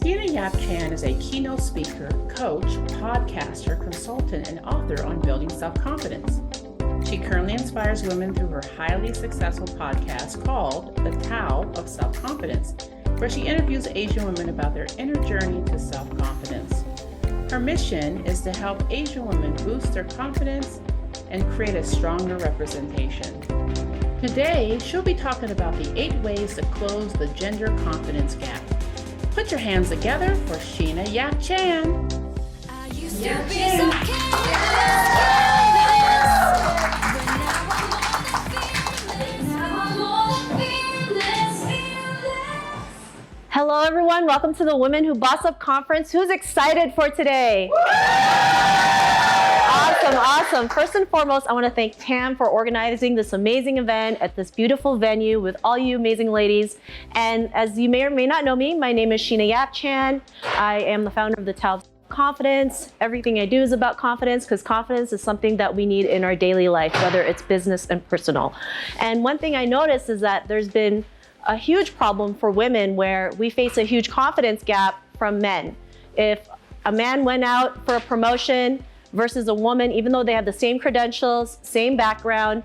Sheena Yap-Chan is a keynote speaker, coach, podcaster, consultant, and author on building self-confidence. She currently inspires women through her highly successful podcast called The Tao of Self-Confidence, where she interviews Asian women about their inner journey to self-confidence. Her mission is to help Asian women boost their confidence and create a stronger representation. Today, she'll be talking about the 8 ways to close the gender confidence gap. Put your hands together for Sheena Yap-Chan. Hello everyone, welcome to the Women Who Boss Up Conference. Who's excited for today? Awesome. First and foremost, I want to thank Tam for organizing this amazing event at this beautiful venue with all you amazing ladies. And as you may or may not know me, my name is Sheena Yap-Chan. I am the founder of the Tao of Confidence. Everything I do is about confidence because confidence is something that we need in our daily life, whether it's business and personal. And one thing I noticed is that there's been a huge problem for women where we face a huge confidence gap from men. If a man went out for a promotion versus a woman, even though they have the same credentials, same background,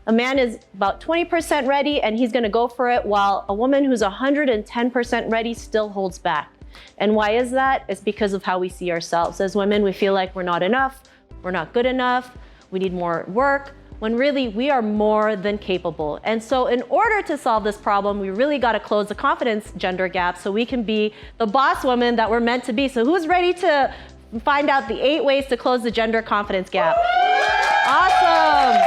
a man is about 20% ready and he's gonna go for it, while a woman who's 110% ready still holds back. And why is that? It's because of how we see ourselves. As women, we feel like we're not enough, we're not good enough, we need more work, when really we are more than capable. And so in order to solve this problem, we really gotta close the confidence gender gap so we can be the boss woman that we're meant to be. So who's ready to find out the 8 ways to close the gender confidence gap? Awesome.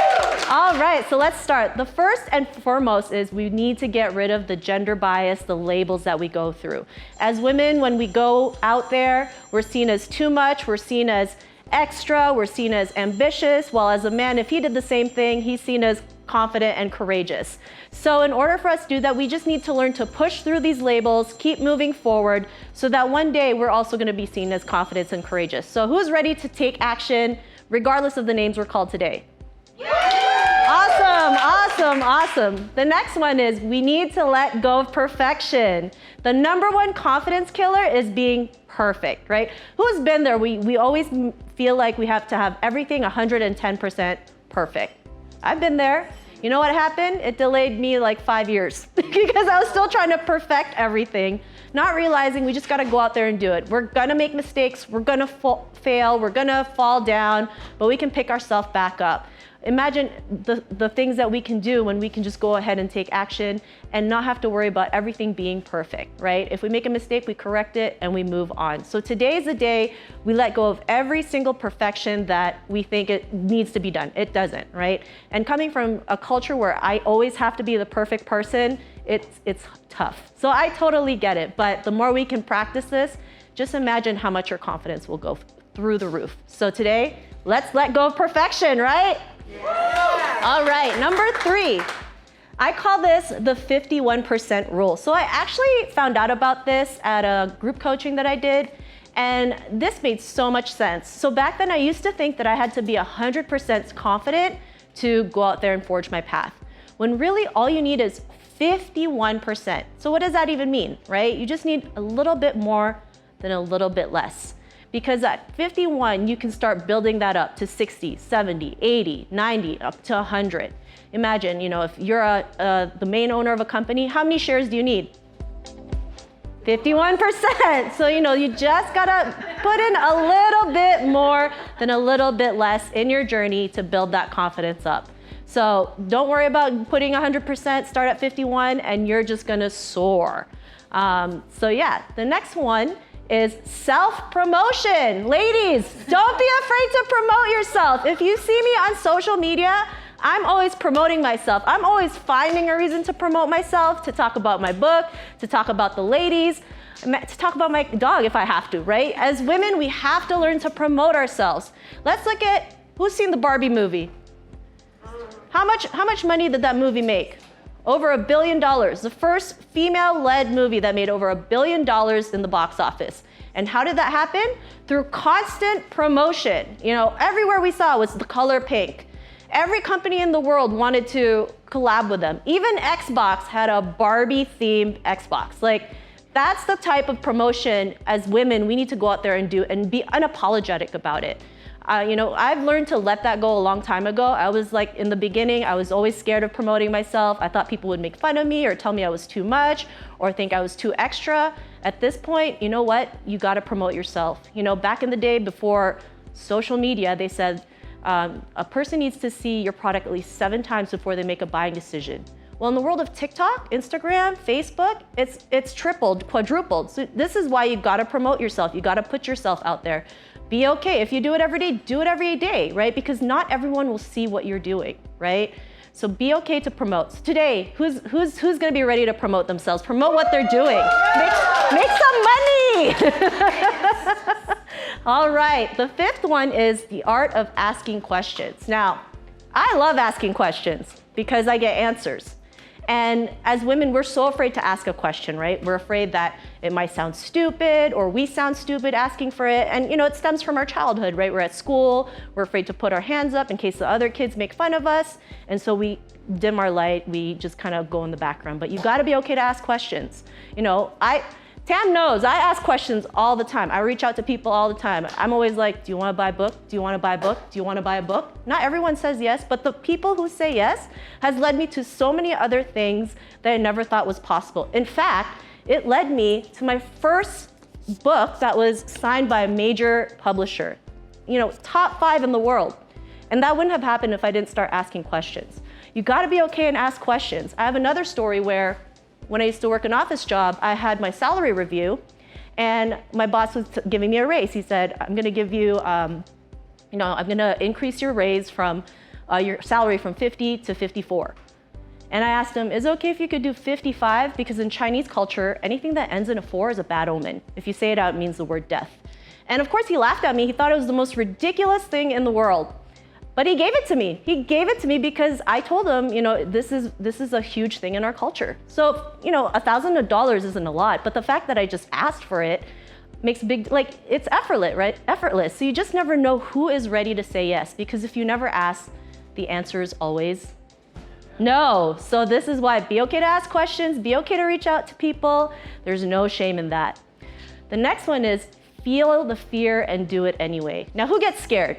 All right, so let's start. The first and foremost is we need to get rid of the gender bias, the labels that we go through. As women, when we go out there, we're seen as too much, we're seen as extra, we're seen as ambitious, while as a man, if he did the same thing, he's seen as confident and courageous. So in order for us to do that, we just need to learn to push through these labels, keep moving forward, so that one day we're also gonna be seen as confident and courageous. So who's ready to take action, regardless of the names we're called today? Awesome. The next one is we need to let go of perfection. The #1 confidence killer is being perfect, right? Who's been there? We always feel like we have to have everything 110% perfect. I've been there. You know what happened? It delayed me like 5 years because I was still trying to perfect everything, not realizing we just gotta go out there and do it. We're gonna make mistakes, we're gonna fail, we're gonna fall down, but we can pick ourselves back up. Imagine the things that we can do when we can just go ahead and take action and not have to worry about everything being perfect, right? If we make a mistake, we correct it and we move on. So today is the day we let go of every single perfection that we think it needs to be done. It doesn't, right? And coming from a culture where I always have to be the perfect person, it's tough. So I totally get it, but the more we can practice this, just imagine how much your confidence will go through the roof. So today, let's let go of perfection, right? Yeah. All right, #3. I call this the 51% rule. So I actually found out about this at a group coaching that I did, and this made so much sense. So back then I used to think that I had to be 100% confident to go out there and forge my path, when really all you need is 51%. So what does that even mean, right? You just need a little bit more than a little bit less. Because at 51, you can start building that up to 60, 70, 80, 90, up to 100. Imagine, if you're the main owner of a company, how many shares do you need? 51%. So, you just gotta put in a little bit more than a little bit less in your journey to build that confidence up. So don't worry about putting 100%, start at 51, and you're just gonna soar. The next one is self-promotion. Ladies, don't be afraid to promote yourself. If you see me on social media, I'm always promoting myself. I'm always finding a reason to promote myself, to talk about my book, to talk about the ladies, to talk about my dog if I have to, right? As women, we have to learn to promote ourselves. Let's look at, who's seen the Barbie movie? How much money did that movie make? Over $1 billion. The first female-led movie that made over $1 billion in the box office. And how did that happen? Through constant promotion. Everywhere we saw was the color pink. Every company in the world wanted to collab with them. Even Xbox had a Barbie-themed Xbox. That's the type of promotion as women we need to go out there and do and be unapologetic about it. I've learned to let that go a long time ago. I was like, in the beginning, I was always scared of promoting myself. I thought people would make fun of me or tell me I was too much or think I was too extra. At this point, you know what? You gotta promote yourself. Back in the day before social media, they said a person needs to see your product at least 7 times before they make a buying decision. Well, in the world of TikTok, Instagram, Facebook, it's tripled, quadrupled. So this is why you gotta promote yourself. You gotta put yourself out there. Be okay. If you do it every day, do it every day, right? Because not everyone will see what you're doing, right? So be okay to promote. So today, who's gonna be ready to promote themselves? Promote what they're doing. Make some money. All right, the 5th one is the art of asking questions. Now, I love asking questions because I get answers. And as women, we're so afraid to ask a question, right? We're afraid that it might sound stupid or we sound stupid asking for it. And it stems from our childhood, right? We're at school, we're afraid to put our hands up in case the other kids make fun of us. And so we dim our light, we just kind of go in the background. But you gotta be okay to ask questions. Tam knows, I ask questions all the time. I reach out to people all the time. I'm always like, do you wanna buy a book? Do you wanna buy a book? Do you wanna buy a book? Not everyone says yes, but the people who say yes has led me to so many other things that I never thought was possible. In fact, it led me to my first book that was signed by a major publisher, top 5 in the world. And that wouldn't have happened if I didn't start asking questions. You gotta be okay and ask questions. I have another story where when I used to work an office job, I had my salary review and my boss was giving me a raise. He said, I'm gonna give you, I'm gonna increase your raise from your salary from 50 to 54. And I asked him, is it okay if you could do 55? Because in Chinese culture, anything that ends in a 4 is a bad omen. If you say it out, it means the word death. And of course he laughed at me. He thought it was the most ridiculous thing in the world. But he gave it to me. He gave it to me because I told him, this is a huge thing in our culture. So, $1,000 isn't a lot, but the fact that I just asked for it makes it's effortless, right? Effortless. So you just never know who is ready to say yes, because if you never ask, the answer is always no. So this is why be okay to ask questions, be okay to reach out to people. There's no shame in that. The next one is feel the fear and do it anyway. Now, who gets scared?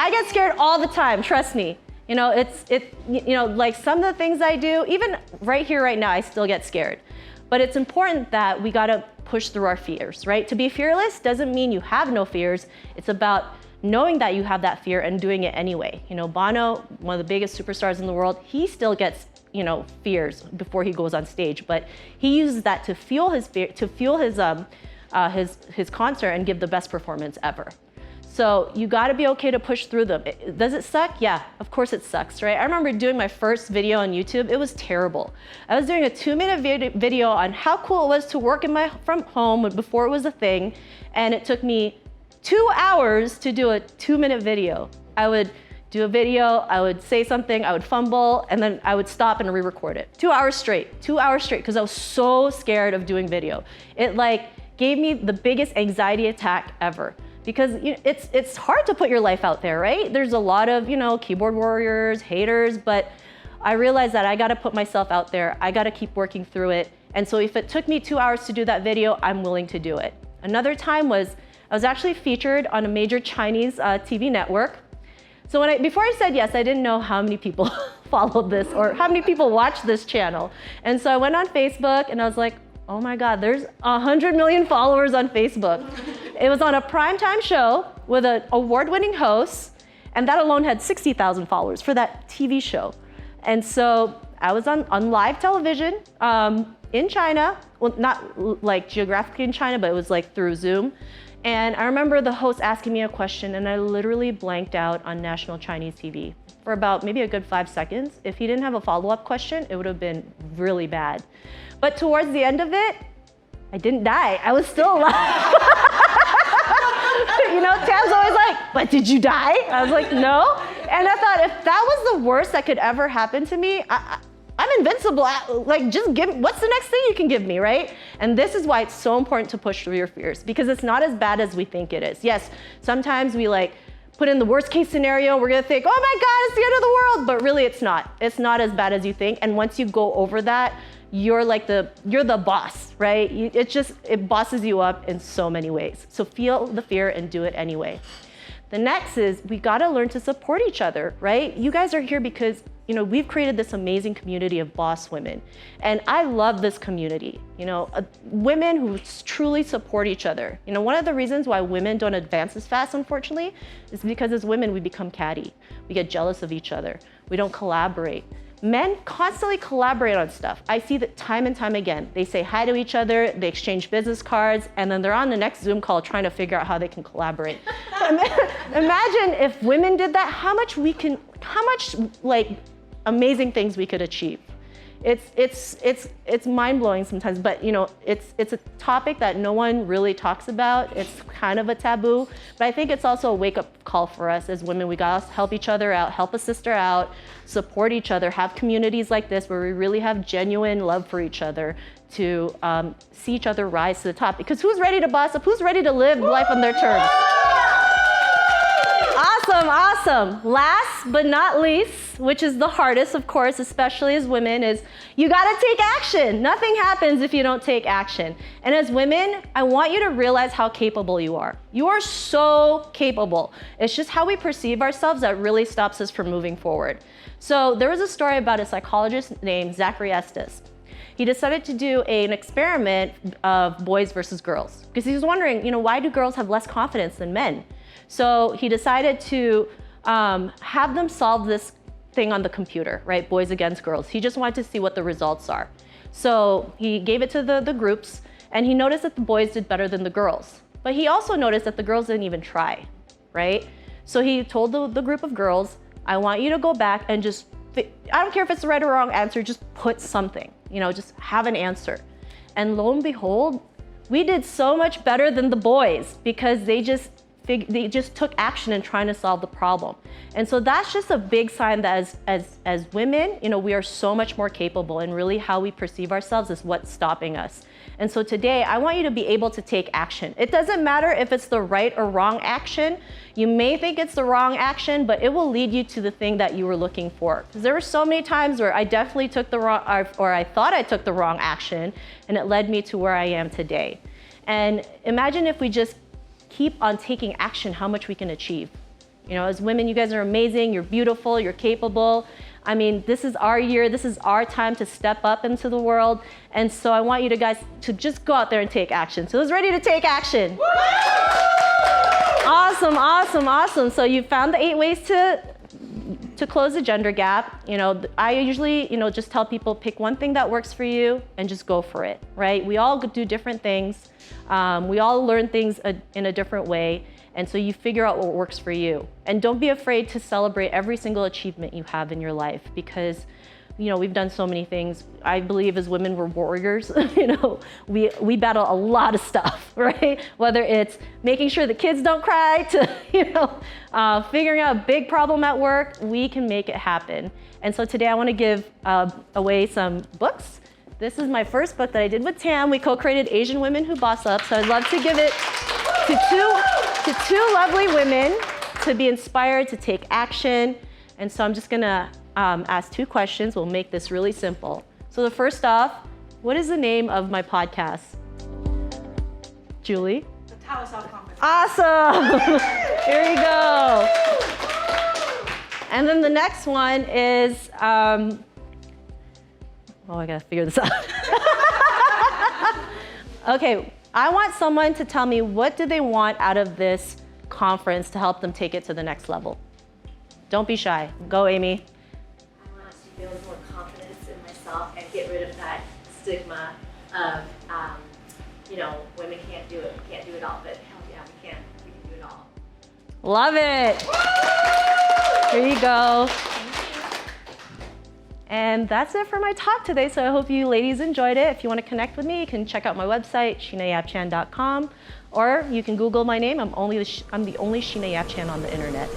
I get scared all the time, trust me. Like some of the things I do, even right here, right now, I still get scared. But it's important that we gotta push through our fears, right? To be fearless doesn't mean you have no fears. It's about knowing that you have that fear and doing it anyway. Bono, one of the biggest superstars in the world, he still gets, fears before he goes on stage, but he uses that to fuel his fear, to fuel his concert and give the best performance ever. So you gotta be okay to push through them. Does it suck? Yeah, of course it sucks, right? I remember doing my first video on YouTube. It was terrible. I was doing a 2-minute video on how cool it was to work from home before it was a thing. And it took me 2 hours to do a 2-minute video. I would do a video, I would say something, I would fumble, and then I would stop and re-record it. 2 hours straight, because I was so scared of doing video. It gave me the biggest anxiety attack ever. Because it's hard to put your life out there, right? There's a lot of, keyboard warriors, haters, but I realized that I gotta put myself out there. I gotta keep working through it. And so if it took me 2 hours to do that video, I'm willing to do it. Another time was, I was actually featured on a major Chinese TV network. So before I said yes, I didn't know how many people followed this or how many people watched this channel. And so I went on Facebook and I was like, oh my God, there's 100 million followers on Facebook. It was on a primetime show with an award-winning host, and that alone had 60,000 followers for that TV show. And so I was on live television in China, well, not like geographically in China, but it was through Zoom. And I remember the host asking me a question, and I literally blanked out on national Chinese TV for about maybe a good 5 seconds. If he didn't have a follow-up question, it would have been really bad. But towards the end of it, I didn't die. I was still alive. Tam's always like, but did you die? I was like, no. And I thought, if that was the worst that could ever happen to me, I'm invincible. Just what's the next thing you can give me, right? And this is why it's so important to push through your fears, because it's not as bad as we think it is. Yes, sometimes we put in the worst case scenario, we're gonna think, oh my God, it's the end of the world, but really it's not. It's not as bad as you think. And once you go over that, you're the boss, right? It bosses you up in so many ways. So feel the fear and do it anyway. The next is we gotta learn to support each other, right? You guys are here because we've created this amazing community of boss women. And I love this community, women who truly support each other. One of the reasons why women don't advance as fast, unfortunately, is because as women, we become catty. We get jealous of each other. We don't collaborate. Men constantly collaborate on stuff. I see that time and time again. They say hi to each other, they exchange business cards, and then they're on the next Zoom call trying to figure out how they can collaborate. Imagine if women did that, how much amazing things we could achieve. It's mind-blowing sometimes, but it's a topic that no one really talks about. It's kind of a taboo, but I think it's also a wake-up call for us as women. We gotta help each other out, help a sister out, support each other, have communities like this where we really have genuine love for each other to see each other rise to the top. Because who's ready to boss up? Who's ready to live life on their terms? Awesome. Last but not least, which is the hardest, of course, especially as women, is you gotta take action. Nothing happens if you don't take action. And as women, I want you to realize how capable you are. You are so capable. It's just how we perceive ourselves that really stops us from moving forward. So there was a story about a psychologist named Zachary Estes. He decided to do an experiment of boys versus girls because he was wondering, why do girls have less confidence than men? So he decided to have them solve this thing on the computer, right? Boys against girls. He just wanted to see what the results are. So he gave it to the groups, and he noticed that the boys did better than the girls. But he also noticed that the girls didn't even try, right? So he told the group of girls, I want you to go back and I don't care if it's the right or wrong answer, just put something, just have an answer. And lo and behold, we did so much better than the boys because they just took action in trying to solve the problem. And so that's just a big sign that as women, we are so much more capable, and really how we perceive ourselves is what's stopping us. And so today, I want you to be able to take action. It doesn't matter if it's the right or wrong action. You may think it's the wrong action, but it will lead you to the thing that you were looking for. Because there were so many times where I definitely took the wrong, or I thought I took the wrong action, and it led me to where I am today. And imagine if we just keep on taking action, how much we can achieve. As women, you guys are amazing, you're beautiful, you're capable. I mean, this is our year, this is our time to step up into the world. And so I want you guys to just go out there and take action. So who's ready to take action? Woo! Awesome. So you found the 8 ways to close the gender gap. I usually, just tell people pick one thing that works for you and just go for it, right? We all do different things. We all learn things in a different way. And so you figure out what works for you. And don't be afraid to celebrate every single achievement you have in your life because, we've done so many things. I believe as women, we're warriors. We battle a lot of stuff, right? Whether it's making sure the kids don't cry to, figuring out a big problem at work, we can make it happen. And so today I want to give away some books. This is my first book that I did with Tam. We co-created Asian Women Who Boss Up. So I'd love to give it to two lovely women to be inspired to take action. And so I'm just gonna ask 2 questions. We'll make this really simple. So the first off, what is the name of my podcast? Julie? The Tower Self-Confidence. Awesome! Here you go. And then the next one is, I gotta figure this out. Okay, I want someone to tell me what do they want out of this conference to help them take it to the next level. Don't be shy. Go, Amy. I want us to build more confidence in myself and get rid of that stigma of, women can't do it. We can't do it all, but hell yeah, we can. We can do it all. Love it. Here you go. And that's it for my talk today. So I hope you ladies enjoyed it. If you want to connect with me, you can check out my website, sheenayapchan.com, or you can Google my name. I'm the only Sheena Yapchan on the internet.